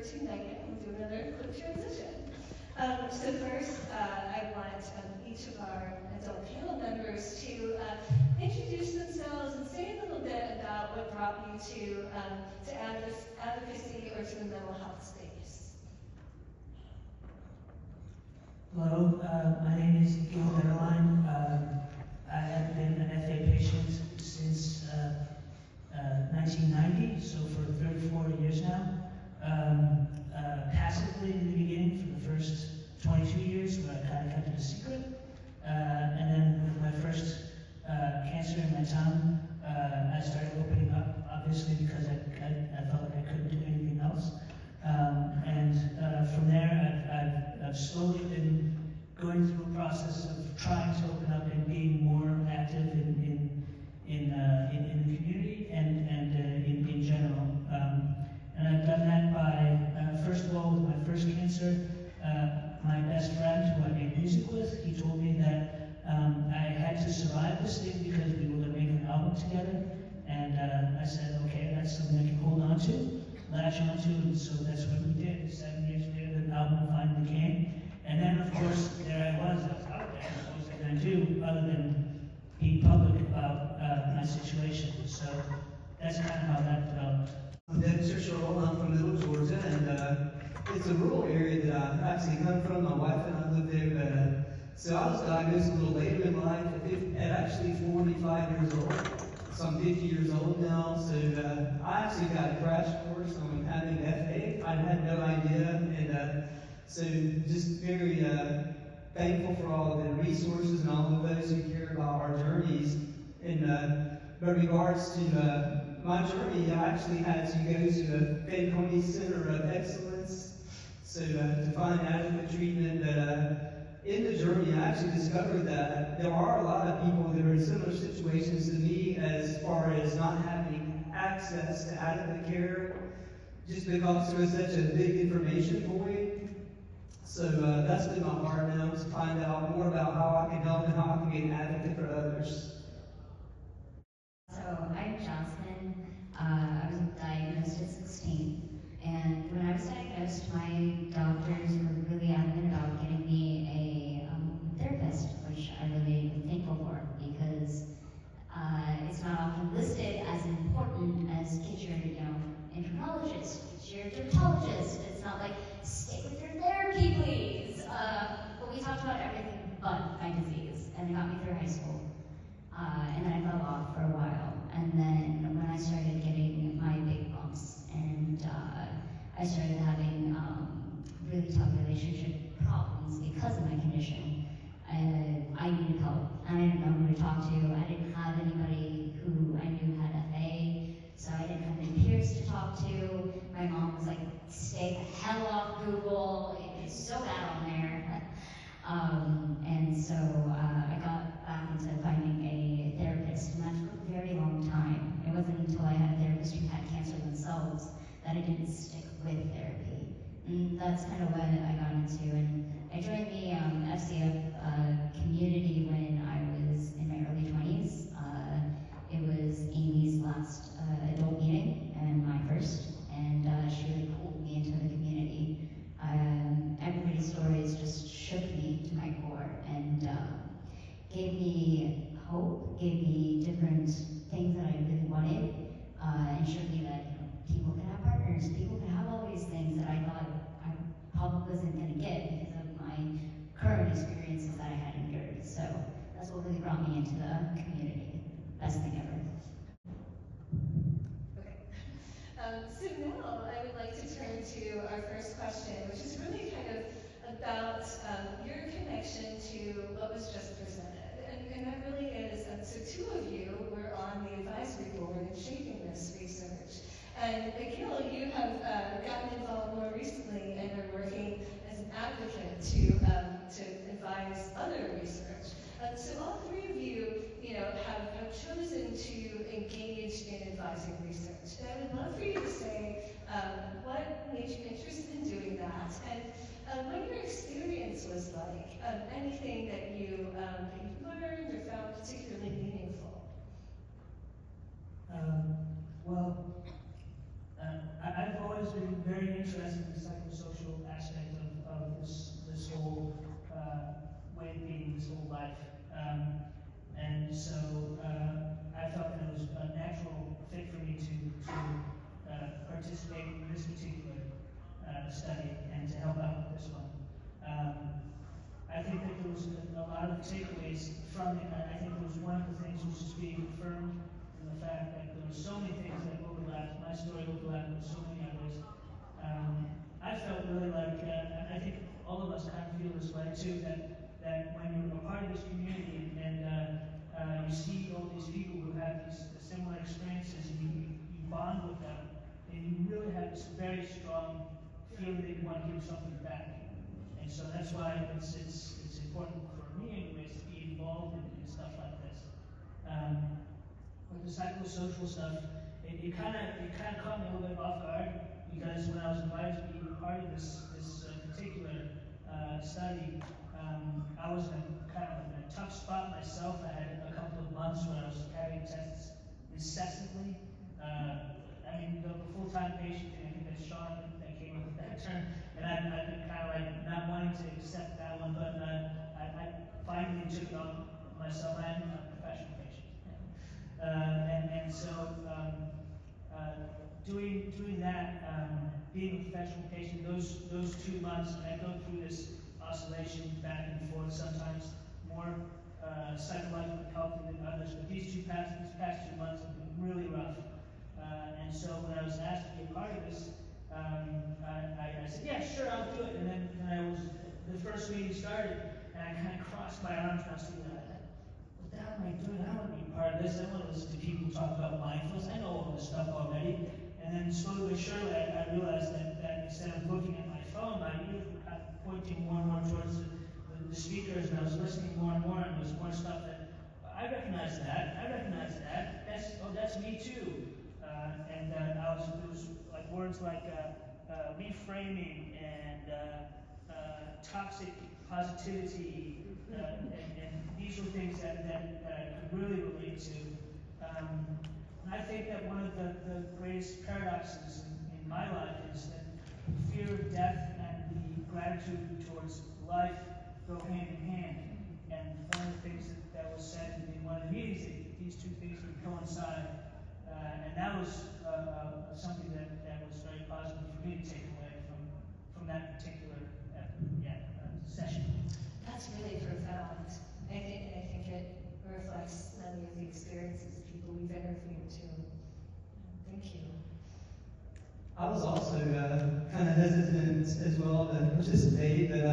to Megan. We'll do another quick transition. So first, I want each of our adult panel members to introduce themselves and say a little bit about what brought you to advocacy or to the mental health space. Hello, my name is Gil Betterline. I have been an FA patient since 1990, so for 34 years now. Passively in the beginning for the first 22 years, where I kind of kept it a secret. And then with my first cancer in my tongue, I started opening up, obviously, because I felt like I couldn't do anything else. And from there, I've slowly been going through a process of trying to open up and being more active in the community and in general. And I've done that by, first of all, with my first cancer, my best friend who I made music with, he told me that I had to survive this thing because we were going to make an album together. And I said, okay, that's something I can hold on to, latch on to, and so that's what we did. 7 years later, the album finally came. And then, of course, there I was out there. What was I going to do other than be public about my situation? So that's kind of how that developed. I'm Dennis Sherrill. I'm from Middle Georgia, and it's a rural area that I actually come from. My wife and I live there. So I was diagnosed a little later in life at actually 45 years old. So I'm 50 years old now. So I actually got a crash course on having FA. I had no idea, and so just very thankful for all of the resources and all of those who care about our journeys. And but regards to my journey, I actually had to go to the Fanconi Center of Excellence, so to find adequate treatment. In the journey, I actually discovered that there are a lot of people that are in similar situations to me as far as not having access to adequate care, just because there is such a big information void. So that's been my heart now, to find out more about how I can help and how I can be an advocate for others. So I'm Jocelyn. I was diagnosed at 16, and when I was diagnosed, my doctors were really adamant about getting me a therapist, which I really am thankful for, because it's not often listed as important as get your, endocrinologist, get your dermatologist. It's not like stick with your therapy, please. But we talked about everything but my disease, and it got me through high school. And then I fell off for a while. And then when I started getting my big bumps and I started having really tough relationship problems because of my condition, I needed help. I didn't know who to talk to. I didn't have anybody who I knew had FA, so I didn't have any peers to talk to. My mom was like, stay the hell off Google. It's so bad on there. And so I got back into finding a therapist, and that took a very long time. It wasn't until I had a therapist who had cancer themselves that I didn't stick with therapy. And that's kind of what I got into. And I joined the FCF community when I was in my early 20s. It was Amy's last adult meeting and my first, and she really pulled me into the community. Everybody's stories just shook me to my core and gave me hope, gave me different things that I really wanted, and showed me that people can have partners, people can have all these things that I thought I probably wasn't going to get because of my current experiences that I had endured. So that's what really brought me into the community. Best thing ever. So now I would like to turn to our first question, which is really kind of about your connection to what was just presented. And that really is, so two of you were on the advisory board in shaping this research. And Gil, you have gotten involved more recently and are working as an advocate to advise other research. So all three of you, have chosen to engage in advising research. And I would love for you to say what made you interested in doing that, and what your experience was like. Anything that you learned or found particularly meaningful. I've always been very interested in the psychosocial aspect of this whole way of being, this whole life. And so I felt that it was a natural fit for me to participate in this particular study and to help out with this one. I think that there was a lot of takeaways from it. I think there was one of the things which is being confirmed in the fact that there were so many things that overlapped. My story overlapped with so many others. I felt really like, and I think all of us kind of feel this way too, that when you're a part of this community and you see all these people who have these similar experiences and you bond with them, and you really have this very strong feeling that you want to give something back. And so that's why it's important for me anyways to be involved in stuff like this. With the psychosocial stuff, it kind of caught me a little bit off guard because when I was invited to be part of this particular study, I was in a tough spot myself. I had a couple of months where I was having tests incessantly. I mean, the full-time patient thing, I think that's Sean that came up with that term, and I've been kind of like not wanting to accept that one, but I finally took it on myself. I am a professional patient. And so doing that, being a professional patient, those 2 months, and I go through this oscillation back and forth, sometimes more psychologically healthy than others, but these past 2 months have been really rough. And so when I was asked to be a part of this, I said, yeah, sure, I'll do it. And then the first meeting started, and I kind of crossed my arms and I was thinking, what the hell am I doing? I don't want to be a part of this. I want to listen to people talk about mindfulness. I know all this stuff already. And then slowly but surely, I realized that instead of looking at my phone, my ears were kind of pointing more and more towards the speakers, and I was listening more and more, and there was more stuff that, I recognize that. That's me too. And it was like words like reframing and toxic positivity, and these were things that I could really relate to. And I think that one of the greatest paradoxes in my life is that fear of death and the gratitude towards life go hand in hand. And one of the things that was said in one of the meetings, that these two things can coincide. And that was something that was very positive for me to take away from that particular session. That's really profound. I think it reflects many of the experiences of people we've interviewed too. Thank you. I was also kind of hesitant as well to participate, but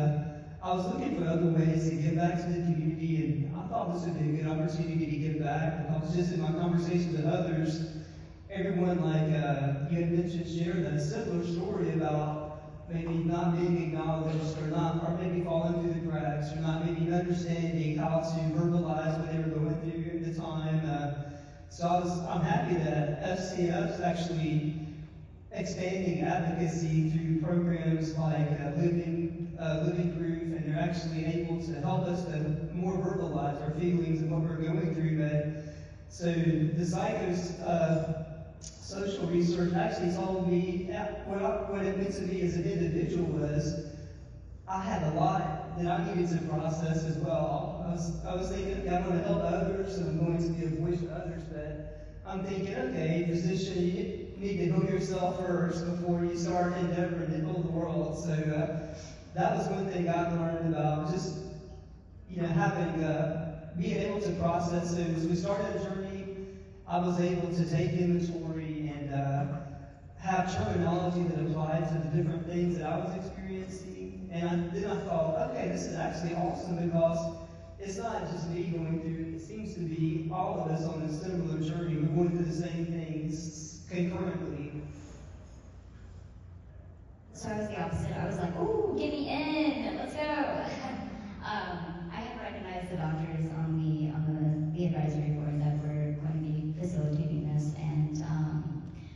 I was looking for other ways to give back to the community, and I thought this would be a good opportunity to give back. Because just in my conversations with others, everyone, like you had mentioned, shared a similar story about maybe not being acknowledged, or maybe falling through the cracks, or not maybe understanding how to verbalize what they were going through at the time. So I'm happy that FCF is actually expanding advocacy through programs like Living Proof, and they're actually able to help us to more verbalize our feelings and what we're going through. So the social research actually told me what it meant to me as an individual was I had a lot that I needed to process as well. I was thinking, okay, I'm going to help others, and I'm going to be a voice for others, but I'm thinking, okay, physician, you need to heal yourself first before you start endeavoring to heal the world. So that was one thing I learned about just having being able to process. So as we started the journey, I was able to take inventory and have terminology that applied to the different things that I was experiencing. And then I thought, okay, this is actually awesome because it's not just me going through it. It seems to be all of us on a similar journey. We're going through the same things concurrently. So I was the opposite. I was like, ooh, get me in, let's go. I had recognized the doctors on the advisory board that were going to be facilitating this, and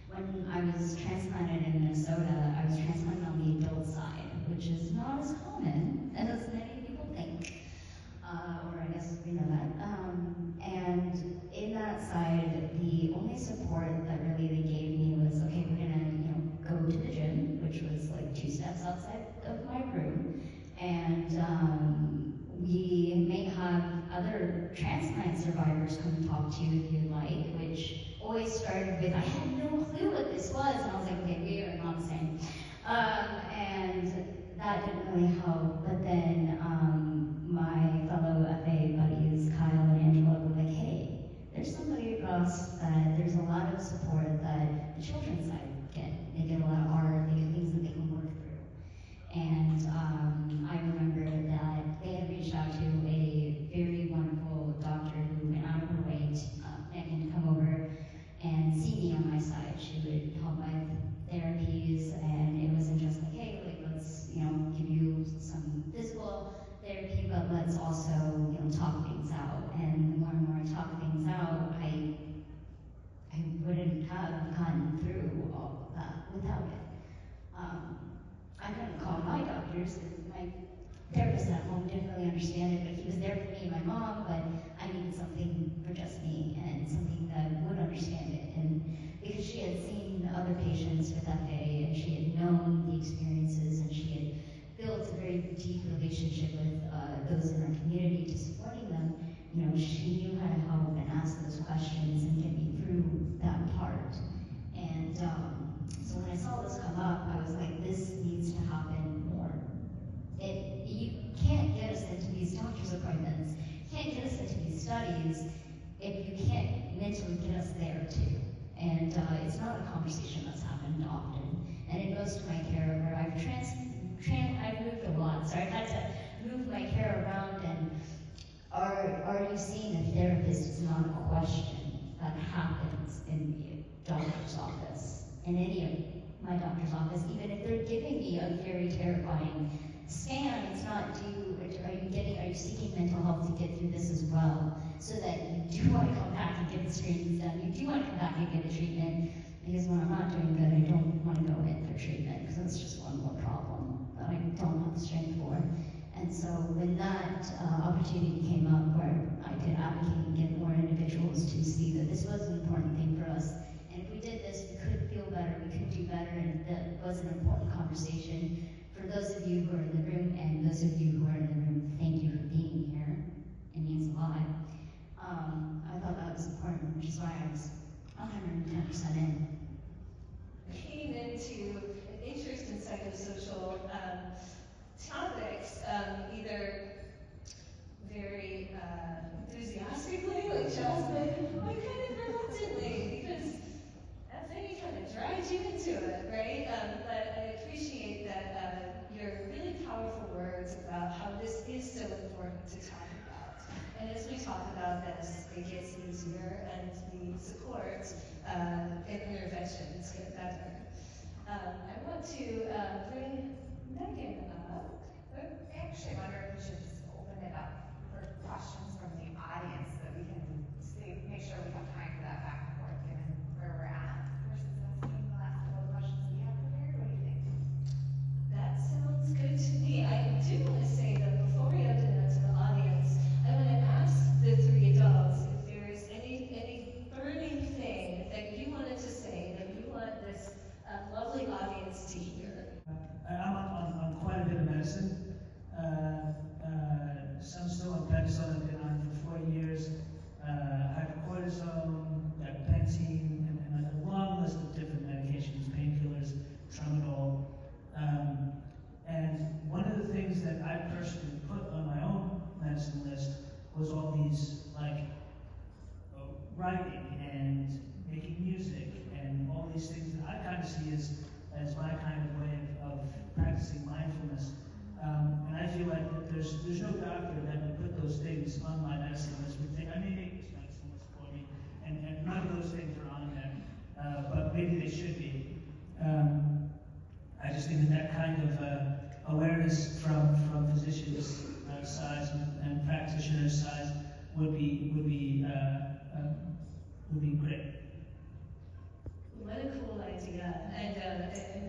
when I was transplanted in Minnesota, I was transplanted on the adult side, which is not as common as many people think, or I guess we know that. And in that side, the only support that really they gave me was, okay, we're gonna go to the gym, which was transplant survivors come talk to you if you'd like, which always started with, I had no clue what this was, and I was like, okay, we are not the same. And that didn't really help, but then my fellow FA buddies, Kyle and Angela, were like, hey, there's somebody across that there's a lot of support that the children's side get. They get a lot of art, they get things that they can work through. And I remember that they had reached out to a very wonderful doctor who went out of her way to come over and see me on my side. She would help my therapies, and it wasn't just like, hey, like, let's, give you some physical therapy, but let's also, talk things out. And the more and more I talk things out, I wouldn't have gotten through all of that without it. I couldn't call my doctors because my therapist at home didn't really understand it, but he was there for me and my mom, but I needed something for just me and something that would understand it. And because she had seen other patients with FA and she had known the experiences and she had built a very deep relationship with those in our community to supporting them, she knew how to help and ask those questions and get me through that part. And so when I saw this come up, I was like, this needs to happen more. You can't get us into these doctor's appointments, can't get us into these studies if you can't mentally get us there too. And it's not a conversation that's happened often. And in most of my care where I've moved a lot, so I've had to move my care around, and are you seeing a therapist is not a question that happens in the doctor's office, in any of my doctor's office, even if they're giving me a very terrifying scan. It's not, are you seeking mental health to get through this as well, so that you do want to come back and get the screenings done, you do want to come back and get the treatment, because when I'm not doing good, I don't want to go in for treatment, because that's just one more problem that I don't have the strength for. And so when that opportunity came up where I could advocate and get more individuals to see that this was an important thing for us, and if we did this, we could feel better, we could do better, and that was an important conversation. For those of you who are in the room, and those of you who are in the room, thank you for being here. It means a lot. I thought that was important, which is why I was 110% in. Came into an interest in psychosocial topics, either very enthusiastically, like Jasmine, or kind of reluctantly, because FA kind of dragged you into it, right? But I appreciate that your really powerful words about how this is so important to talk about. And as we talk about this, it gets easier, and the support and interventions get better. I want to bring Megan up. I actually wonder if we should just open it up for questions from the audience so that we can make sure we have time for that back and forth given where we're at versus asking the last couple of questions we have prepared. What do you think? That sounds good to me. I do want to say that before we open it up to the audience, I want to ask the three adults if there is any burning thing that you wanted to say that you want this lovely audience to hear. I'm on quite a bit of medicine. Some still on prednisone. I've been on for 4 years. Hydrocortisone, gabapentin, and a long list of different medications, painkillers, tramadol. And one of the things that I personally put on my own medicine list was all these, like, writing and making music and all these things that I kind of see as my kind of way of practicing mindfulness. And I feel like that there's no doctor that would put those things on my medicine list, would think, I may make this medicine list for me, and none of those things are on there, but maybe they should be. I just think that kind of awareness from physicians' sides and practitioners' sides would be great. What a cool idea. And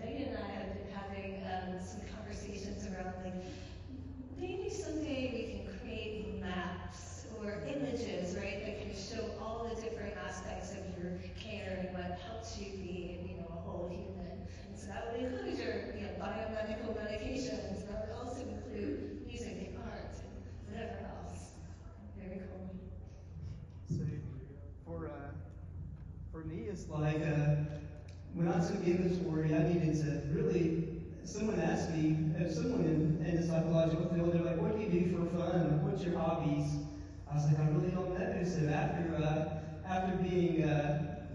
Megan and I have been having some conversations around, like, maybe someday we can create maps or images, right, that can show all the different aspects of your care and what helps you be, a whole human. And so that would include your, biomedical medications. That would also include music and art and whatever else. Very cool. took inventory. I needed to really, someone asked me, if someone in the psychological field, they're like, what do you do for fun? What's your hobbies? I was like, I really don't know. So after being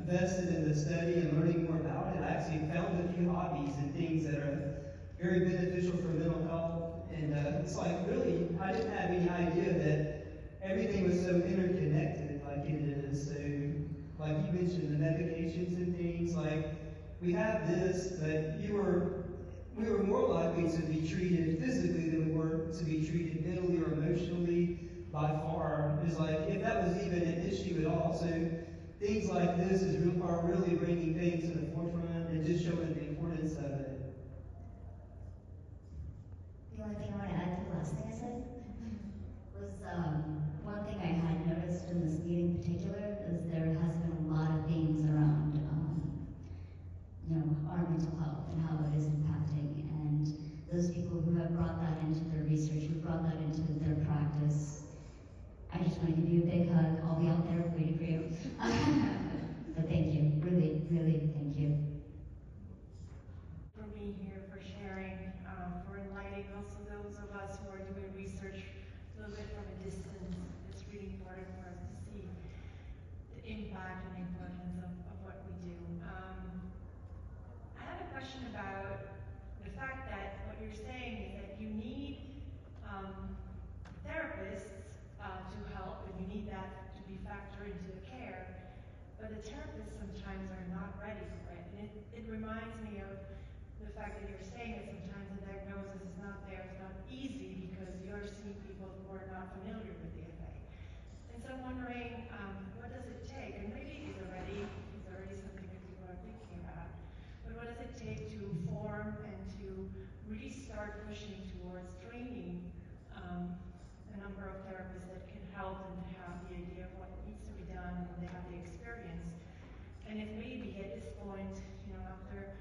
vested in the study and learning more about it, I actually found a few hobbies and things that are very beneficial for mental health. And it's like, really, I didn't have any idea that everything was so interconnected like it is. So, like you mentioned, the medications and things, like, we have this, but we were more likely to be treated physically than we were to be treated mentally or emotionally by far. It's like, if that was even an issue at all. So things like this are really bringing things to the forefront and just showing the importance of it. The only thing I want to add to the last thing I said was one thing I had noticed in this meeting in particular is there has been a lot of themes around our mental health and how it is impacting, and those people who have brought that into their research, who brought that into their practice, I just want to give you a big hug. I'll be out there waiting for you. But thank you, really, really thank you. For being here, for sharing, for enlightening also those of us who are doing research a little bit from a distance. It's really important for us to see the impact and the importance of what we do. I have a question about the fact that what you're saying is that you need therapists to help, and you need that to be factored into the care, but the therapists sometimes are not ready for it. And it reminds me of the fact that you're saying that sometimes the diagnosis is not there, it's not easy because you're seeing people who are not familiar with the FA. And so I'm wondering, what does it take? And maybe it's already something that people are thinking about, but what does it take to form and to really start pushing towards training a number of therapists that can help and have the idea of what needs to be done and they have the experience. And if maybe at this point, after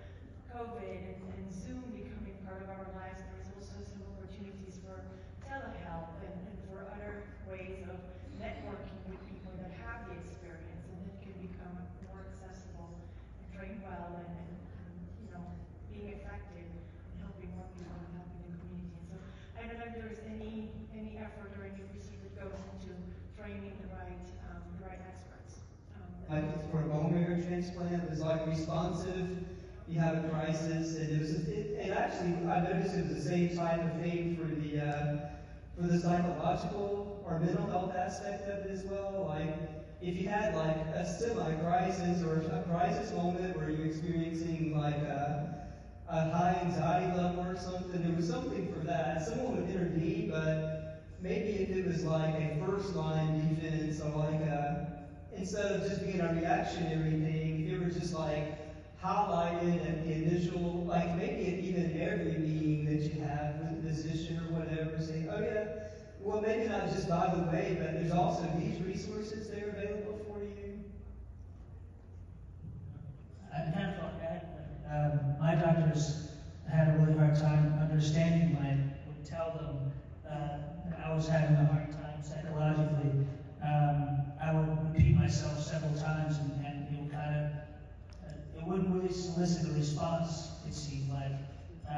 COVID and Zoom becoming part of our lives, there's also some opportunities for telehealth and for other ways of networking with people that have the experience and that can become more accessible and trained well and being effective in helping more people and helping the community. And so I don't know if there's any effort or any research that goes into training the right experts. Like for a bone marrow transplant, it was like responsive. You have a crisis, and it actually, I noticed it was the same type of thing for the psychological or mental health aspect of it as well. Like if you had like a semi-crisis or a crisis moment where you're experiencing like a high anxiety level or something, there was something for that. Someone would intervene, but maybe if it was like a first line defense or like instead of just being a reactionary thing, if it were just like highlighted at the initial, like maybe at even every meeting that you have with a physician or whatever, saying, oh yeah, well maybe not just by the way, but there's also these resources that are available for you. I kind of felt bad. My doctors had a really hard time understanding when I would tell them that I was having a hard time psychologically. I would repeat myself several times, and it would kind of, it wouldn't really solicit a response, it seemed like.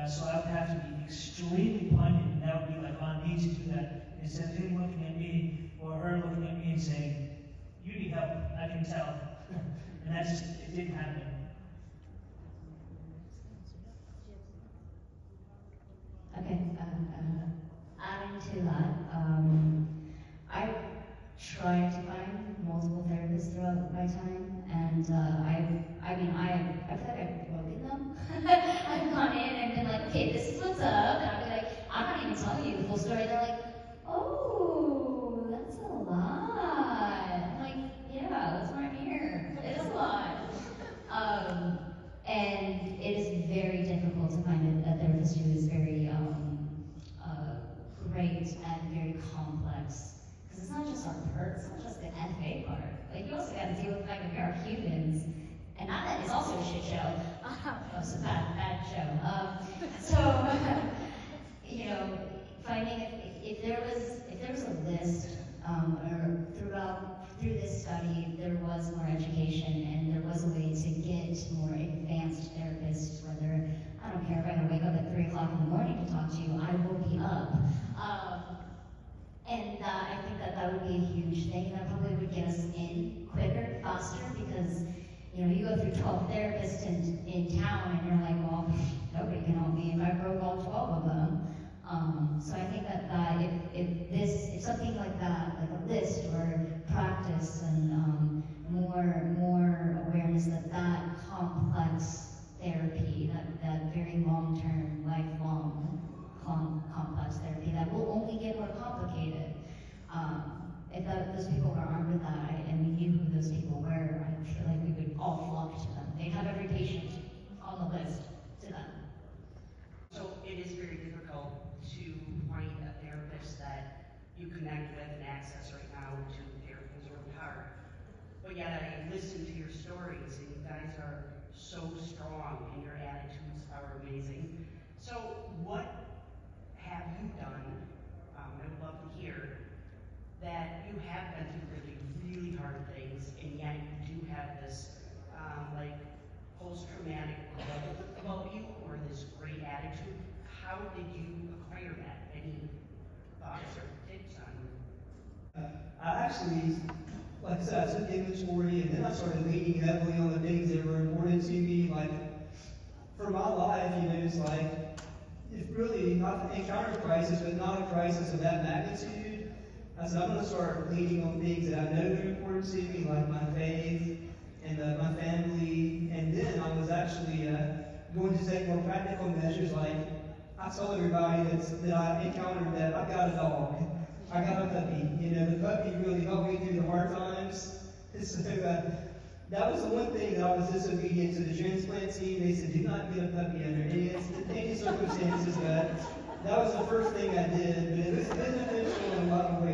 So I would have to be extremely poignant, and that would be like on me to do that. Instead of him looking at me, or her looking at me and saying, you need help, I can tell. And that just, it didn't happen. Okay, adding to that, I tried to find multiple therapists throughout my time, and I feel like I've broken them. I've gone in and been like, okay, this is what's up, and I'll be like, I'm not even telling you the full story. They're like, oh, that's a lot. I'm like, yeah, that's why I'm here. It is a lot. And it is very difficult to find a therapist who is very great and very complex. Because it's not just our parts, it's not just the FA part. Like, you also got to deal with the fact that we are humans, and that is also a shit show. It's a bad show. Finding if there was a list or through this study, there was more education and there was a way to get more advanced therapists, whether, I don't care if I gotta wake up at 3 o'clock in the morning to talk to you, I will be up. And I think that that would be a huge thing. That probably would get us in quicker, faster, because you go through 12 therapists in town and you're like, well, nobody can help me if I broke all 12 of them. So I think that if something like that, like a list or practice and more awareness that complex therapy, that very long-term, lifelong complex therapy that will only get more complicated. If those people were armed with that and we knew who those people were, I feel like we would all flock to them. They'd have every patient on the list to them. So it is very difficult to find a therapist that you connect with and access right now to therapy is really hard. But yet I listen to your stories and you guys are so strong and your attitudes are amazing. So what have you done, I would love to hear, that you have been through really, really hard things and yet you do have this like post-traumatic growth about you or this great attitude? How did you acquire that? Any thoughts or tips on? I actually, like I said, I took inventory and then I started leaning heavily on the things that were important to me. Like, for my life, it's like, it's really not an encounter crisis, but not a crisis of that magnitude. I said, I'm going to start leaning on things that I know are important to me, like my faith and my family. And then I was actually going to take more practical measures, like I told everybody that I encountered that I got a dog. I got a puppy. The puppy really helped me through the hard times. So that was the one thing that I was disobedient to the transplant team. They said, do not get a puppy under any circumstances. That was the first thing I did, but it was beneficial in a lot of ways.